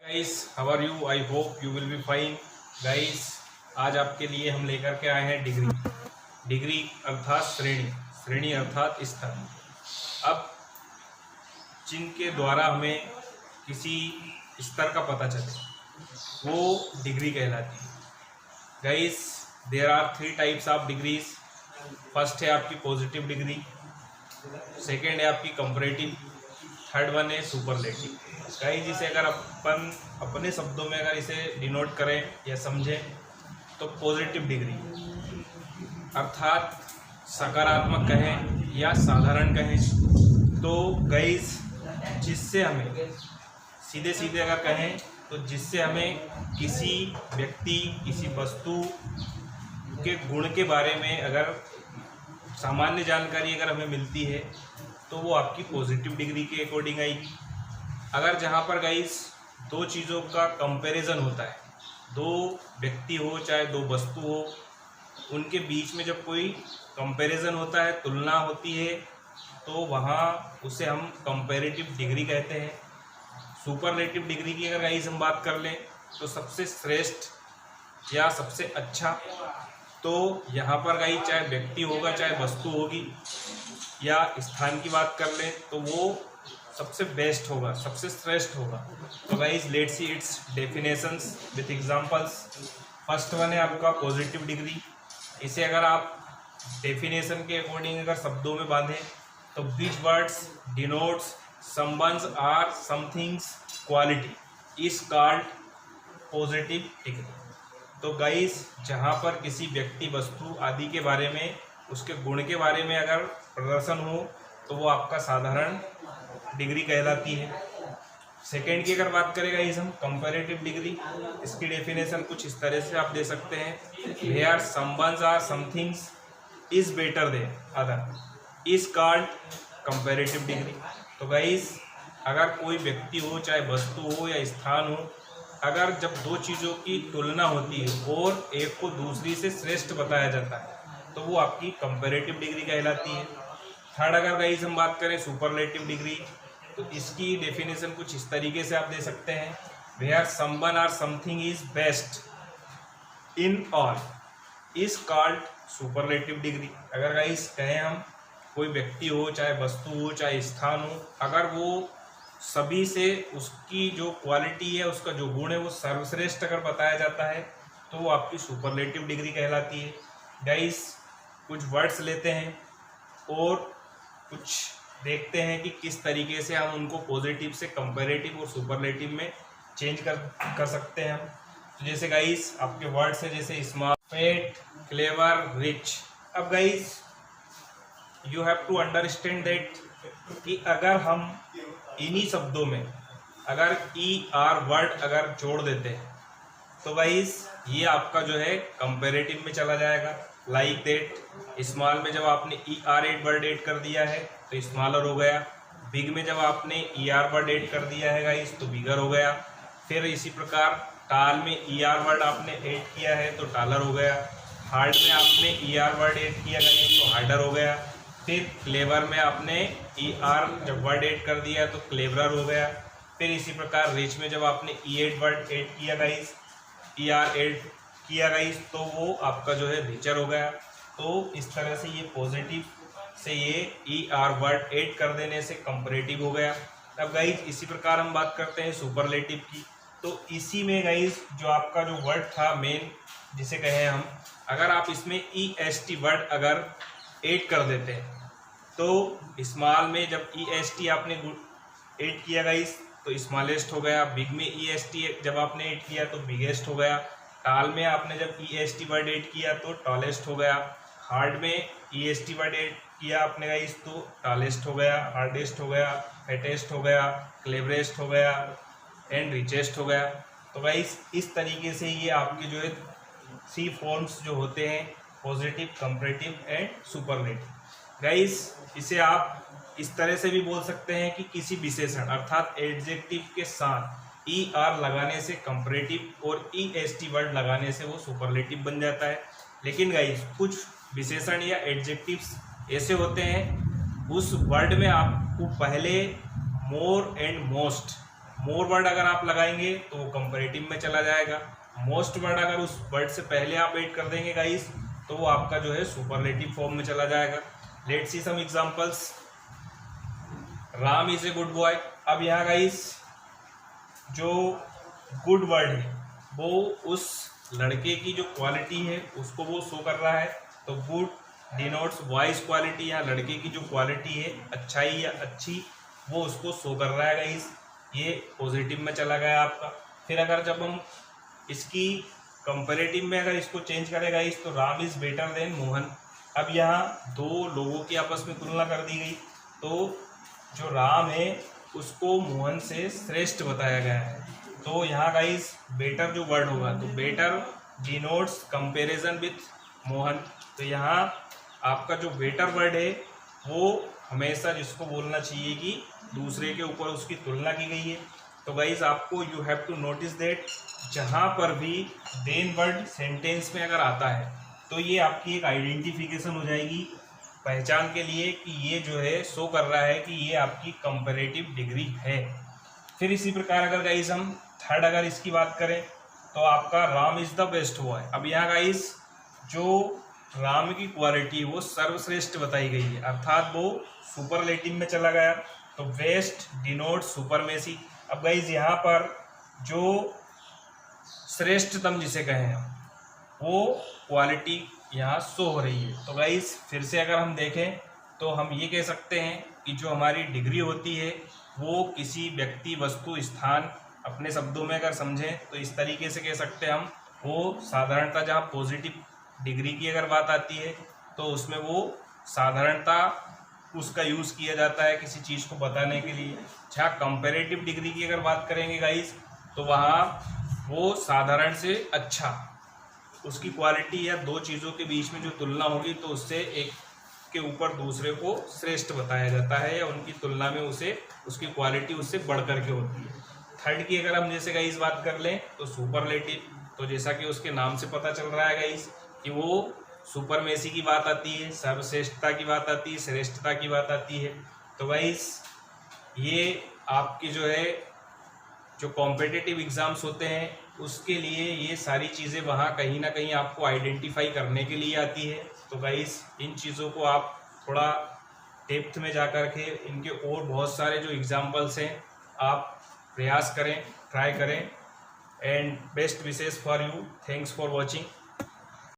Guys, how are you? I hope you will be fine. Guys, आज आपके लिए हम लेकर के आए हैं डिग्री। डिग्री अर्थात श्रेणी, श्रेणी अर्थात स्तर। अब जिनके द्वारा हमें किसी स्तर का पता चले वो डिग्री कहलाती है। Guys, there are 3 types of degrees. First है आपकी पॉजिटिव डिग्री, सेकेंड है आपकी कंपैरेटिव, थर्ड वन है सुपरलेटिव। गाइस, जिसे अगर अपन अपने शब्दों में अगर इसे डिनोट करें या समझें तो पॉजिटिव डिग्री अर्थात सकारात्मक कहें या साधारण कहें तो गाइस, जिससे हमें सीधे सीधे अगर कहें तो जिससे हमें किसी व्यक्ति, किसी वस्तु के गुण के बारे में अगर सामान्य जानकारी अगर हमें मिलती है तो वो आपकी पॉजिटिव डिग्री के अकॉर्डिंग आएगी। अगर जहाँ पर गाइस दो चीज़ों का कंपैरिजन होता है, दो व्यक्ति हो चाहे दो वस्तु हो, उनके बीच में जब कोई कंपैरिजन होता है, तुलना होती है, तो वहाँ उसे हम कंपैरेटिव डिग्री कहते हैं। सुपरलेटिव डिग्री की अगर गाइस हम बात कर लें तो सबसे श्रेष्ठ या सबसे अच्छा, तो यहाँ पर गाइस चाहे व्यक्ति होगा चाहे वस्तु होगी या स्थान की बात कर लें तो वो सबसे बेस्ट होगा, सबसे श्रेष्ठ होगा। तो guys, let's see it's definitions with examples. First one है आपका पॉजिटिव डिग्री। इसे अगर आप डेफिनेशन के अकॉर्डिंग अगर शब्दों में बांधें तो which words denotes someone's or something's quality is called positive degree. तो गाइस, जहाँ पर किसी व्यक्ति, वस्तु आदि के बारे में, उसके गुण के बारे में अगर प्रदर्शन हो तो वो आपका साधारण डिग्री कहलाती है। सेकेंड की अगर बात करें गाइस हम कंपैरेटिव डिग्री, इसकी डेफिनेशन कुछ इस तरह से आप दे सकते हैं, where someone's or something's is better than other is called comparative degree. तो गाइस, अगर कोई व्यक्ति हो चाहे वस्तु हो या स्थान हो, अगर जब दो चीज़ों की तुलना होती है और एक को दूसरी से श्रेष्ठ बताया जाता है तो वो आपकी कंपैरेटिव डिग्री कहलाती है। थर्ड अगर गाइस हम बात करें सुपरलेटिव डिग्री, तो इसकी डेफिनेशन कुछ इस तरीके से आप दे सकते हैं, where someone or something is best in all is called superlative degree. अगर गाइस कहें हम कोई व्यक्ति हो चाहे वस्तु हो चाहे स्थान हो, अगर वो सभी से उसकी जो क्वालिटी है, उसका जो गुण है वो सर्वश्रेष्ठ अगर बताया जाता है तो वो आपकी सुपरलेटिव डिग्री कहलाती है। गाइस, कुछ वर्ड्स लेते हैं और कुछ देखते हैं कि किस तरीके से हम उनको पॉजिटिव से कंपैरेटिव और सुपरलेटिव में चेंज कर सकते हैं हम। तो जैसे गाइस आपके वर्ड्स हैं जैसे स्मार्ट, फेट, क्लेवर, रिच। अब guys, you have to understand that कि अगर हम इन्हीं शब्दों में अगर ER वर्ड अगर जोड़ देते हैं तो गाइस ये आपका जो है कंपैरेटिव में चला जाएगा। लाइक दैट, स्मॉल में जब आपने ER वर्ड ऐड कर दिया है तो स्मॉलर हो गया। बिग में जब आपने ER वर्ड ऐड कर दिया है गाइस तो बिगर हो गया। फिर इसी प्रकार टाल में ER वर्ड आपने ऐड किया है तो टालर हो गया। हार्ड में आपने ER वर्ड ऐड किया गाइस तो हार्डर हो गया। फिर क्लेवर में आपने ER जब वर्ड ऐड कर दिया तो क्लेवरर हो गया। फिर इसी प्रकार रिच में जब आपने ER वर्ड ऐड किया गाइस, ER ऐड किया गाइस तो वो आपका जो है रिचर हो गया। तो इस तरह से ये पॉजिटिव से ये ER वर्ड ऐड कर देने से कंपैरेटिव हो गया। अब गाइस इसी प्रकार हम बात करते हैं सुपरलेटिव की। तो इसी में गाइस जो आपका जो वर्ड था मेन, जिसे कहें हम, अगर आप इसमें EST वर्ड अगर ऐड कर देते हैं तो स्मॉल में जब EST आपने ऐड किया गाइस तो स्मॉलेस्ट हो गया। बिग में EST जब आपने ऐड किया तो बिगेस्ट हो गया। टाल में आपने जब EST वर्ड ऐड किया तो टॉलेस्ट हो गया। हार्ड में EST वर्ड ऐड किया आपने गाइस तो टॉलेस्ट हो गया, हार्डेस्ट हो गया, फेटेस्ट हो गया, क्लेवरेस्ट हो गया एंड रिचेस्ट हो गया। तो गाइस इस तरीके से ये आपके जो है 3 फॉर्म्स जो होते हैं, positive, comparative and superlative. Guys, इसे आप इस तरह से भी बोल सकते हैं कि किसी विशेषण अर्थात एडजेक्टिव के साथ ER लगाने से कंपैरेटिव और EST वर्ड लगाने से वो सुपरलेटिव बन जाता है। लेकिन गाइस कुछ विशेषण या एडजेक्टिव्स ऐसे होते हैं उस वर्ड में आपको पहले more and most more word अगर आप लगाएंगे तो वो कंपैरेटिव में चला जाएगा। मोस्ट वर्ड अगर उस वर्ड से पहले आप ऐड कर देंगे गाइस तो वो आपका जो है सुपरलेटिव फॉर्म में चला जाएगा। Let's see some examples. Ram is a good boy. अब यहाँ गाइस जो गुड वर्ड है वो उस लड़के की जो क्वालिटी है उसको वो शो कर रहा है। तो गुड डिनोट्स वॉइस क्वालिटी, या लड़के की जो क्वालिटी है अच्छाई या अच्छी, वो उसको शो कर रहा है गाइस। ये पॉजिटिव में चला गया आपका। फिर अगर जब हम इसकी कंपैरेटिव में अगर इसको चेंज करें गाइस तो Ram is better than Mohan. अब यहाँ दो लोगों की आपस में तुलना कर दी गई, तो जो राम है उसको मोहन से श्रेष्ठ बताया गया है। तो यहाँ गाइस बेटर जो वर्ड होगा तो better denotes comparison with Mohan. तो यहाँ आपका जो बेटर वर्ड है वो हमेशा जिसको बोलना चाहिए कि दूसरे के ऊपर उसकी तुलना की गई है। तो गाइस आपको you have to notice that जहाँ पर भी देन वर्ड सेंटेंस में अगर आता है तो ये आपकी एक आइडेंटिफिकेशन हो जाएगी पहचान के लिए कि ये जो है शो कर रहा है कि ये आपकी कंपैरेटिव डिग्री है। फिर इसी प्रकार अगर गाइस हम थर्ड अगर इसकी बात करें तो आपका राम इज़ द बेस्ट हुआ है। अब यहाँ गाइस जो राम की क्वालिटी वो सर्वश्रेष्ठ बताई गई है, अर्थात वो सुपरलेटिव में चला गया। तो बेस्ट डिनोट सुपरमेसी। अब गाइस यहाँ पर जो श्रेष्ठतम जिसे कहें हम वो क्वालिटी यहाँ शो हो रही है। तो गाइस फिर से अगर हम देखें तो हम ये कह सकते हैं कि जो हमारी डिग्री होती है वो किसी व्यक्ति वस्तु स्थान, अपने शब्दों में अगर समझें तो इस तरीके से कह सकते हैं हम, वो साधारणतः जहाँ पॉजिटिव डिग्री की अगर बात आती है तो उसमें वो साधारणतः उसका यूज़ किया जाता है किसी चीज़ को बताने के लिए। जहाँ कंपैरेटिव डिग्री की अगर बात करेंगे गाइस तो वहाँ वो साधारण से अच्छा, उसकी क्वालिटी या दो चीज़ों के बीच में जो तुलना होगी तो उससे एक के ऊपर दूसरे को श्रेष्ठ बताया जाता है या उनकी तुलना में उसे उसकी क्वालिटी उससे बढ़ करके होती है। थर्ड की अगर हम जैसे गाइस बात कर लें तो सुपरलेटिव, तो जैसा कि उसके नाम से पता चल रहा है गाइस कि वो सुपरमेसी की बात आती है, सर्वश्रेष्ठता की बात आती है, श्रेष्ठता की बात आती है। तो गाइस ये आपकी जो है जो कॉम्पिटिटिव एग्ज़ाम्स होते हैं उसके लिए ये सारी चीज़ें वहाँ कहीं ना कहीं आपको आइडेंटिफाई करने के लिए आती है। तो गाइस इन चीज़ों को आप थोड़ा डेप्थ में जा कर के इनके और बहुत सारे जो एग्जाम्पल्स हैं आप प्रयास करें, ट्राई करें। And best wishes for you. Thanks for watching.